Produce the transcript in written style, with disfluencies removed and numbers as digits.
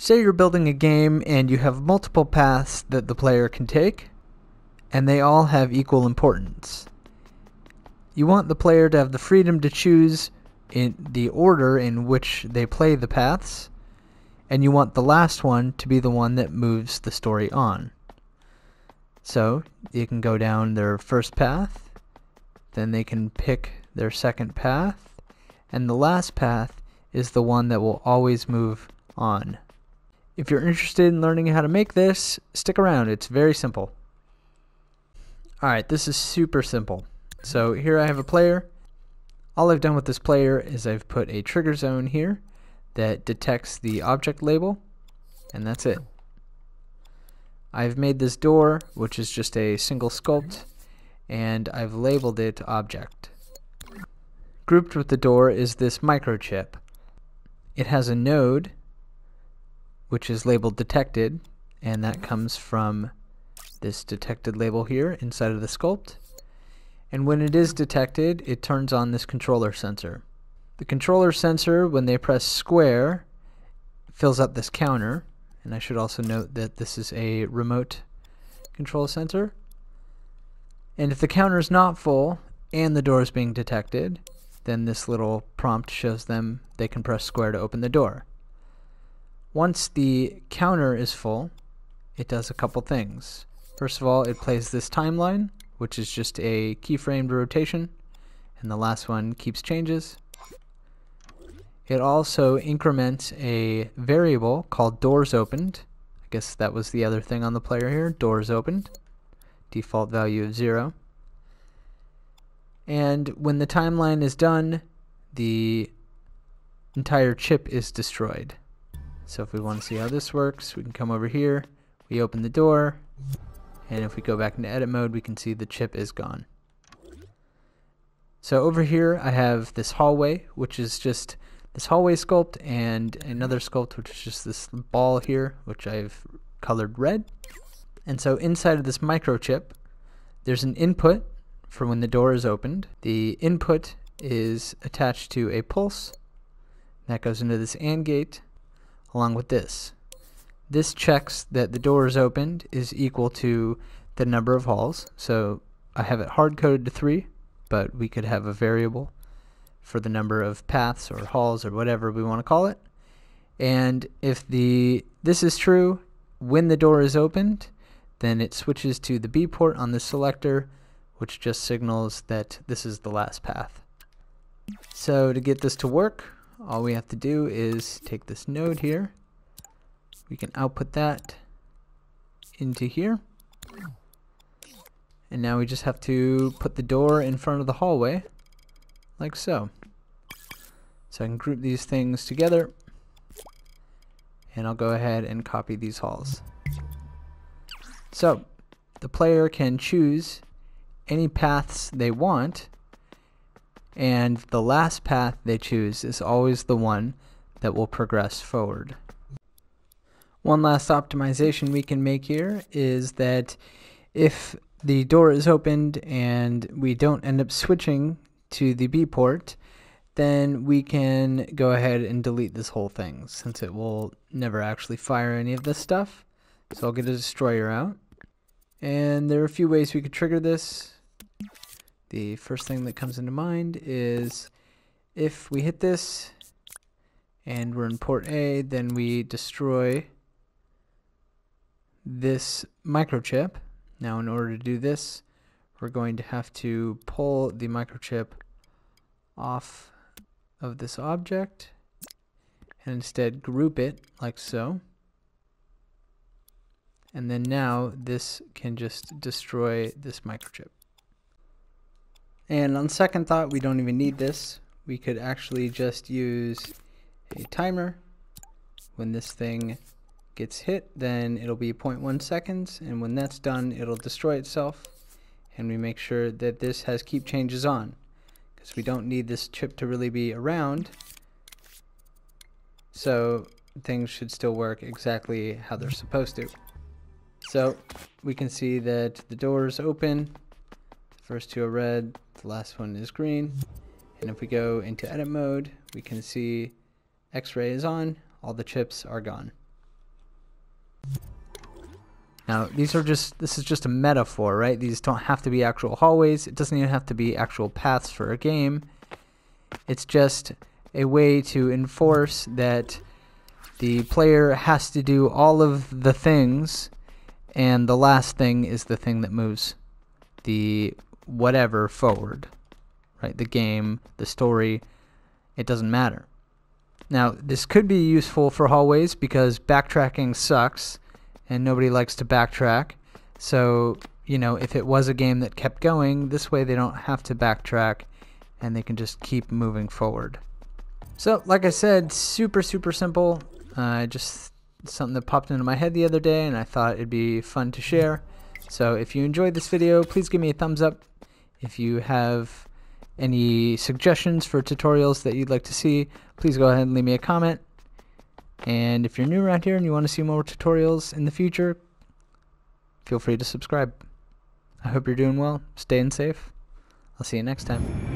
Say you're building a game and you have multiple paths that the player can take, and they all have equal importance. You want the player to have the freedom to choose in the order in which they play the paths, and you want the last one to be the one that moves the story on. So you can go down their first path, then they can pick their second path, and the last path is the one that will always move on. If you're interested in learning how to make this, stick around. It's very simple. Alright, this is super simple. So here I have a player. All I've done with this player is I've put a trigger zone here that detects the object label, and that's it. I've made this door, which is just a single sculpt, and I've labeled it object. Grouped with the door is this microchip. It has a node which is labeled detected, and that comes from this detected label here inside of the sculpt. And when it is detected, it turns on this controller sensor. The controller sensor, when they press square, fills up this counter. And I should also note that this is a remote control sensor. And if the counter is not full and the door is being detected, then this little prompt shows them they can press square to open the door. Once the counter is full, it does a couple things. First of all, it plays this timeline, which is just a keyframed rotation, and the last one keeps changes. It also increments a variable called doors opened. I guess that was the other thing on the player here, doors opened. Default value of 0. And when the timeline is done, the entire chip is destroyed. So if we want to see how this works, we can come over here, we open the door, and if we go back into edit mode, we can see the chip is gone. So over here I have this hallway, which is just this hallway sculpt, and another sculpt which is just this ball here, which I've colored red. And so inside of this microchip, there's an input for when the door is opened. The input is attached to a pulse that goes into this AND gate along with this. This checks that the door is opened is equal to the number of halls. So I have it hard coded to 3, but we could have a variable for the number of paths or halls or whatever we want to call it. And if this is true, when the door is opened, then it switches to the B port on the selector, which just signals that this is the last path. So to get this to work, all we have to do is take this node here. We can output that into here. And now we just have to put the door in front of the hallway, like so. So I can group these things together, and I'll go ahead and copy these halls. So the player can choose any paths they want, and the last path they choose is always the one that will progress forward. One last optimization we can make here is that if the door is opened and we don't end up switching to the B port, then we can go ahead and delete this whole thing, since it will never actually fire any of this stuff. So I'll get a destroyer out. And there are a few ways we could trigger this. The first thing that comes into mind is if we hit this and we're in port A, then we destroy this microchip. Now in order to do this, we're going to have to pull the microchip off of this object and instead group it like so. And then now this can just destroy this microchip. And on second thought, we don't even need this. We could actually just use a timer. When this thing gets hit, then it'll be 0.1 seconds, and when that's done, it'll destroy itself. And we make sure that this has keep changes on, because we don't need this chip to really be around. So things should still work exactly how they're supposed to. So we can see that the door is open. The first two are red, the last one is green. And if we go into edit mode, we can see X-ray is on, all the chips are gone. Now, this is just a metaphor, right? These don't have to be actual hallways. It doesn't even have to be actual paths for a game. It's just a way to enforce that the player has to do all of the things, and the last thing is the thing that moves the whatever forward, right? The game, the story, it doesn't matter. Now, this could be useful for hallways because backtracking sucks and nobody likes to backtrack. So, you know, if it was a game that kept going, this way they don't have to backtrack and they can just keep moving forward. So, like I said, super simple. Just something that popped into my head the other day and I thought it'd be fun to share. So if you enjoyed this video, please give me a thumbs up. If you have any suggestions for tutorials that you'd like to see, please go ahead and leave me a comment. And if you're new around here and you want to see more tutorials in the future, feel free to subscribe. I hope you're doing well, staying safe. I'll see you next time.